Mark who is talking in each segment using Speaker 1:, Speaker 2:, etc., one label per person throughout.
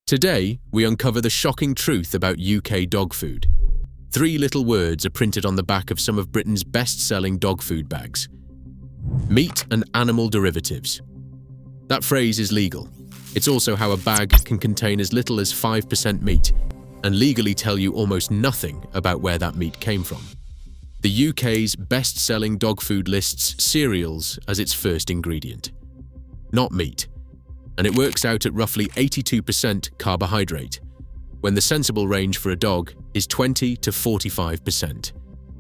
Speaker 1: Today, we uncover the shocking truth about UK dog food. 3 little words are printed on the back of some of Britain's best-selling dog food bags. Meat and animal derivatives. That phrase is legal. It's also how a bag can contain as little as 5% meat and legally tell you almost nothing about where that meat came from. The UK's best-selling dog food lists cereals as its first ingredient. Not meat. And it works out at roughly 82% carbohydrate, when the sensible range for a dog is 20 to 45%.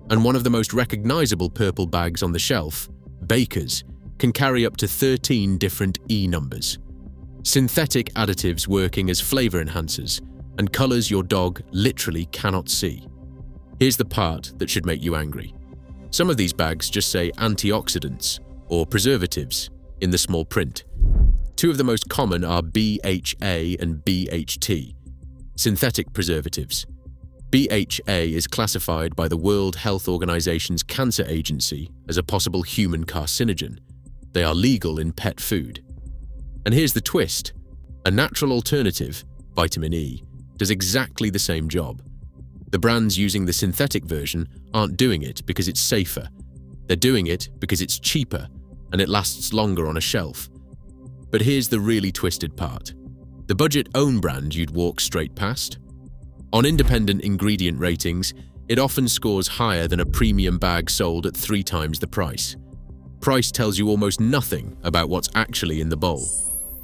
Speaker 1: And one of the most recognizable purple bags on the shelf, Baker's, can carry up to 13 different E numbers. Synthetic additives working as flavor enhancers and colors your dog literally cannot see. Here's the part that should make you angry. Some of these bags just say antioxidants or preservatives in the small print. 2 of the most common are BHA and BHT, synthetic preservatives. BHA is classified by the World Health Organization's Cancer Agency as a possible human carcinogen. They are legal in pet food. And here's the twist. A natural alternative, vitamin E, does exactly the same job. The brands using the synthetic version aren't doing it because it's safer. They're doing it because it's cheaper and it lasts longer on a shelf. But here's the really twisted part. The budget own brand you'd walk straight past. On independent ingredient ratings, it often scores higher than a premium bag sold at 3 times the price. Price tells you almost nothing about what's actually in the bowl.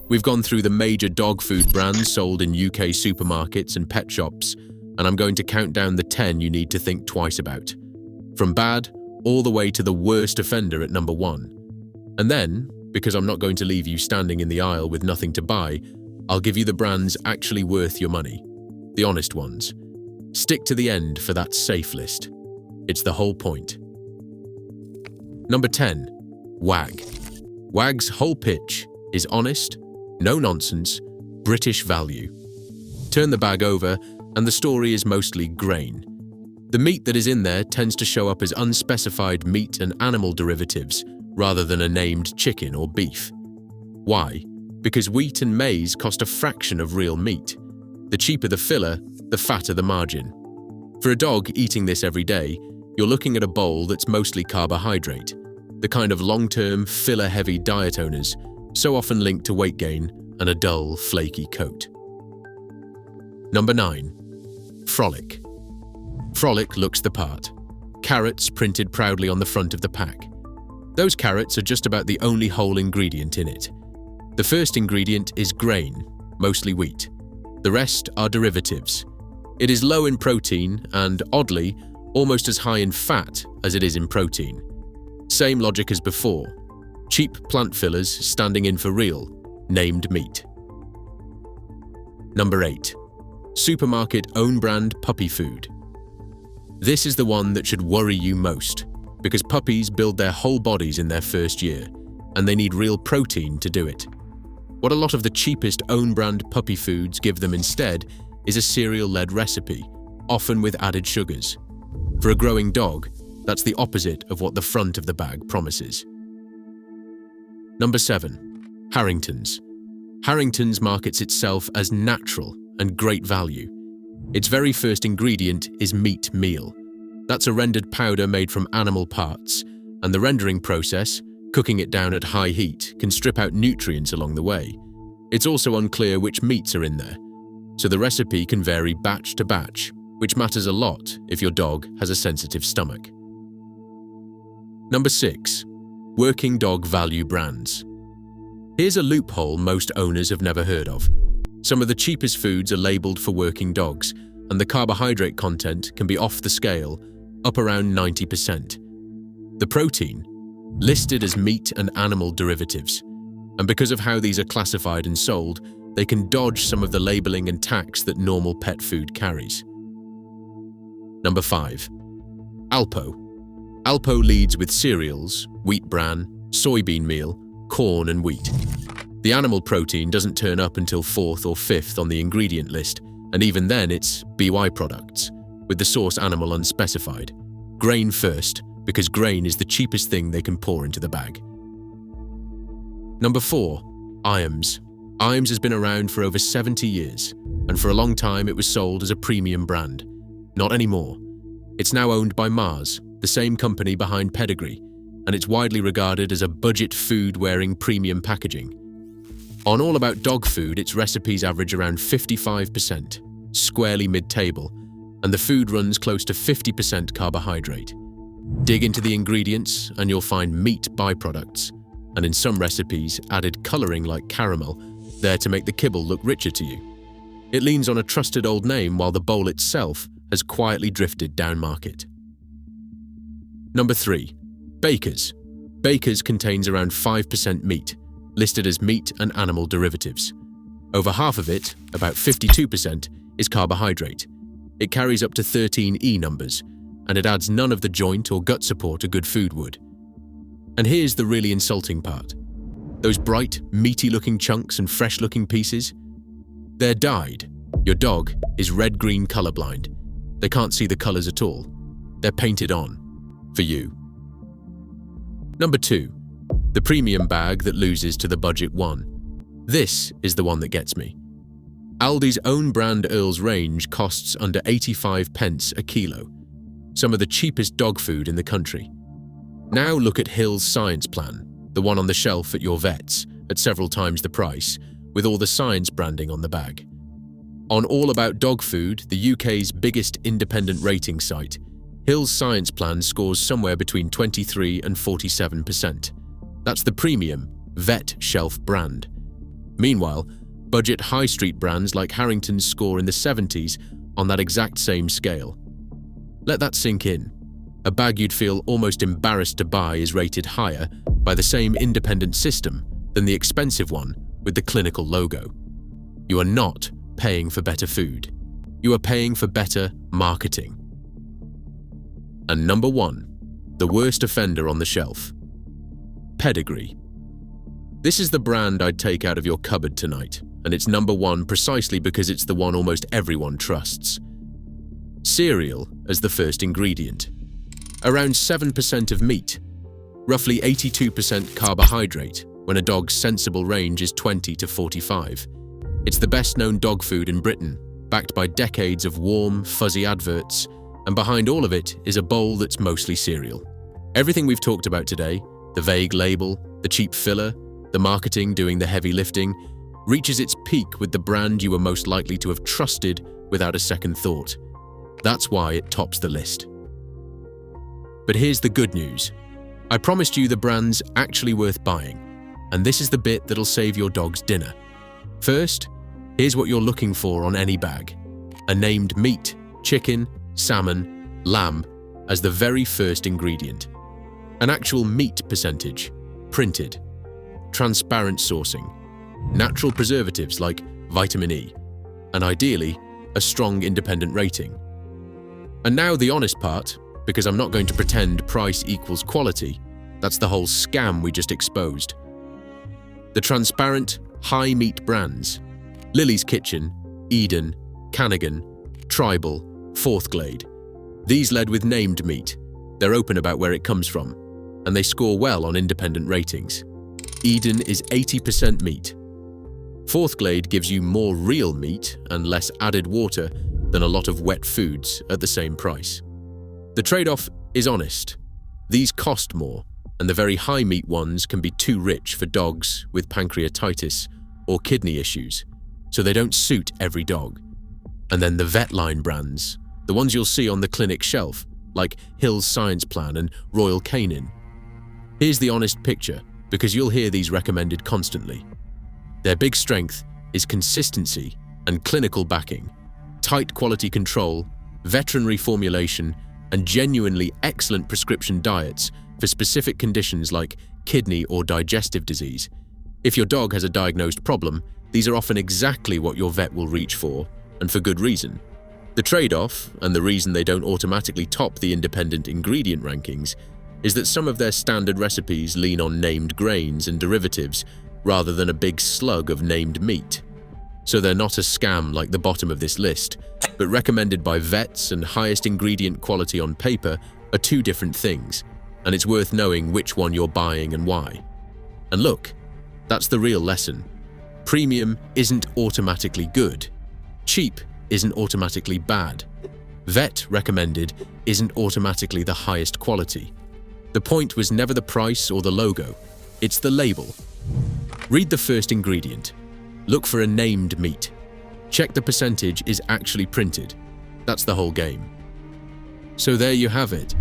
Speaker 1: We've gone through the major dog food brands sold in UK supermarkets and pet shops, and I'm going to count down the 10 you need to think twice about. From bad all the way to the worst offender at number 1. And then, because I'm not going to leave you standing in the aisle with nothing to buy, I'll give you the brands actually worth your money. The honest ones. Stick to the end for that safe list. It's the whole point. Number 10. Wagg. Wagg's whole pitch is honest, no nonsense, British value. Turn the bag over and the story is mostly grain. The meat that is in there tends to show up as unspecified meat and animal derivatives rather than a named chicken or beef. Why? Because wheat and maize cost a fraction of real meat. The cheaper the filler, the fatter the margin. For a dog eating this every day, you're looking at a bowl that's mostly carbohydrate, the kind of long-term, filler-heavy diet owners so often linked to weight gain and a dull, flaky coat. Number 9. Frolic. Frolic looks the part. Carrots printed proudly on the front of the pack. Those carrots are just about the only whole ingredient in it. The first ingredient is grain, mostly wheat. The rest are derivatives. It is low in protein and, oddly, almost as high in fat as it is in protein. Same logic as before. Cheap plant fillers standing in for real, named meat. Number 8. Supermarket own-brand puppy food. This is the one that should worry you most, because puppies build their whole bodies in their first year, and they need real protein to do it. What a lot of the cheapest own-brand puppy foods give them instead is a cereal-led recipe, often with added sugars. For a growing dog, that's the opposite of what the front of the bag promises. Number 7. Harrington's. Harrington's markets itself as natural and great value. Its very first ingredient is meat meal. That's a rendered powder made from animal parts, and the rendering process, cooking it down at high heat, can strip out nutrients along the way. It's also unclear which meats are in there, so the recipe can vary batch to batch, which matters a lot if your dog has a sensitive stomach. Number 6. Working dog value brands. Here's a loophole most owners have never heard of. Some of the cheapest foods are labeled for working dogs, and the carbohydrate content can be off the scale, up around 90%. The protein, listed as meat and animal derivatives, and because of how these are classified and sold, they can dodge some of the labeling and tax that normal pet food carries. Number 5. Alpo. Alpo leads with cereals, wheat bran, soybean meal, corn and wheat. The animal protein doesn't turn up until 4th or 5th on the ingredient list, and even then it's BY products, with the source animal unspecified. Grain first, because grain is the cheapest thing they can pour into the bag. Number 4. Iams. Iams has been around for over 70 years. and for a long time it was sold as a premium brand. Not anymore. It's now owned by Mars, the same company behind Pedigree, and it's widely regarded as a budget food-wearing premium packaging. On All About Dog Food, its recipes average around 55%, squarely mid-table, and the food runs close to 50% carbohydrate. Dig into the ingredients and you'll find meat byproducts, and in some recipes added colouring like caramel, there to make the kibble look richer to you. It leans on a trusted old name while the bowl itself has quietly drifted down market. Number 3. Baker's. Baker's contains around 5% meat, listed as meat and animal derivatives. Over half of it, about 52%, is carbohydrate. It carries up to 13 E numbers, and it adds none of the joint or gut support a good food would. And here's the really insulting part. Those bright, meaty-looking chunks and fresh-looking pieces, they're dyed. Your dog is red-green colorblind. They can't see the colors at all. They're painted on. For you. Number 2. The premium bag that loses to the budget one. This is the one that gets me. Aldi's own brand Earl's Range costs under 85p a kilo, some of the cheapest dog food in the country. Now look at Hill's Science Plan, the one on the shelf at your vet's, at several times the price, with all the science branding on the bag. On All About Dog Food, the UK's biggest independent rating site, Hill's Science Plan scores somewhere between 23 and 47%. That's the premium, vet shelf brand. Meanwhile, budget high street brands like Harrington score in the 70s on that exact same scale. Let that sink in. A bag you'd feel almost embarrassed to buy is rated higher by the same independent system than the expensive one with the clinical logo. You are not paying for better food. You are paying for better marketing. And number 1, the worst offender on the shelf. Pedigree. This is the brand I'd take out of your cupboard tonight, and it's number 1 precisely because it's the one almost everyone trusts. Cereal as the first ingredient. Around 7% of meat. Roughly 82% carbohydrate, when a dog's sensible range is 20 to 45. It's the best-known dog food in Britain, backed by decades of warm, fuzzy adverts, and behind all of it is a bowl that's mostly cereal. Everything we've talked about today, the vague label, the cheap filler, the marketing doing the heavy lifting, reaches its peak with the brand you were most likely to have trusted without a second thought. That's why it tops the list. But here's the good news. I promised you the brand's actually worth buying, and this is the bit that'll save your dog's dinner. First, here's what you're looking for on any bag. A named meat, chicken, salmon, lamb, as the very first ingredient. An actual meat percentage, printed. Transparent sourcing. Natural preservatives like vitamin E. And ideally, a strong independent rating. And now the honest part, because I'm not going to pretend price equals quality. That's the whole scam we just exposed. The transparent, high-meat brands. Lily's Kitchen, Eden, Canagan, Tribal, Fourth Glade. These led with named meat. They're open about where it comes from, and they score well on independent ratings. Eden is 80% meat. Fourth Glade gives you more real meat and less added water than a lot of wet foods at the same price. The trade-off is honest. These cost more, and the very high meat ones can be too rich for dogs with pancreatitis or kidney issues, so they don't suit every dog. And then the vet line brands, the ones you'll see on the clinic shelf, like Hill's Science Plan and Royal Canin. Here's the honest picture, because you'll hear these recommended constantly. Their big strength is consistency and clinical backing, tight quality control, veterinary formulation, and genuinely excellent prescription diets for specific conditions like kidney or digestive disease. If your dog has a diagnosed problem, these are often exactly what your vet will reach for, and for good reason. The trade-off, and the reason they don't automatically top the independent ingredient rankings, is that some of their standard recipes lean on named grains and derivatives rather than a big slug of named meat. So they're not a scam like the bottom of this list, but recommended by vets and highest ingredient quality on paper are two different things, and it's worth knowing which one you're buying and why. And look, that's the real lesson. Premium isn't automatically good. Cheap isn't automatically bad. Vet recommended isn't automatically the highest quality. The point was never the price or the logo, it's the label. Read the first ingredient. Look for a named meat. Check the percentage is actually printed. That's the whole game. So there you have it.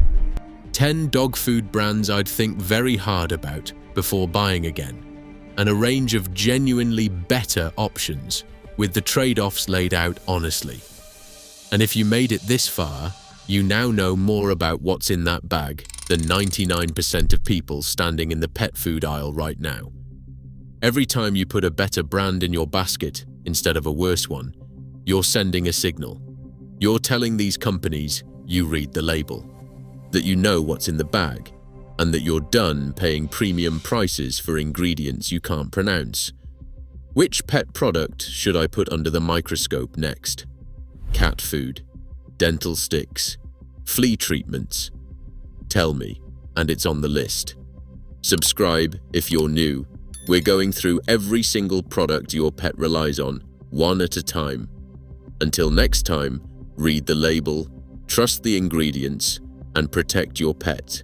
Speaker 1: 10 dog food brands I'd think very hard about before buying again, and a range of genuinely better options with the trade-offs laid out honestly. And if you made it this far, you now know more about what's in that bag than 99% of people standing in the pet food aisle right now. Every time you put a better brand in your basket instead of a worse one, you're sending a signal. You're telling these companies you read the label, that you know what's in the bag, and that you're done paying premium prices for ingredients you can't pronounce. Which pet product should I put under the microscope next? Cat food, dental sticks, flea treatments. Tell me, and it's on the list. Subscribe if you're new. We're going through every single product your pet relies on, one at a time. Until next time, read the label, trust the ingredients, and protect your pet.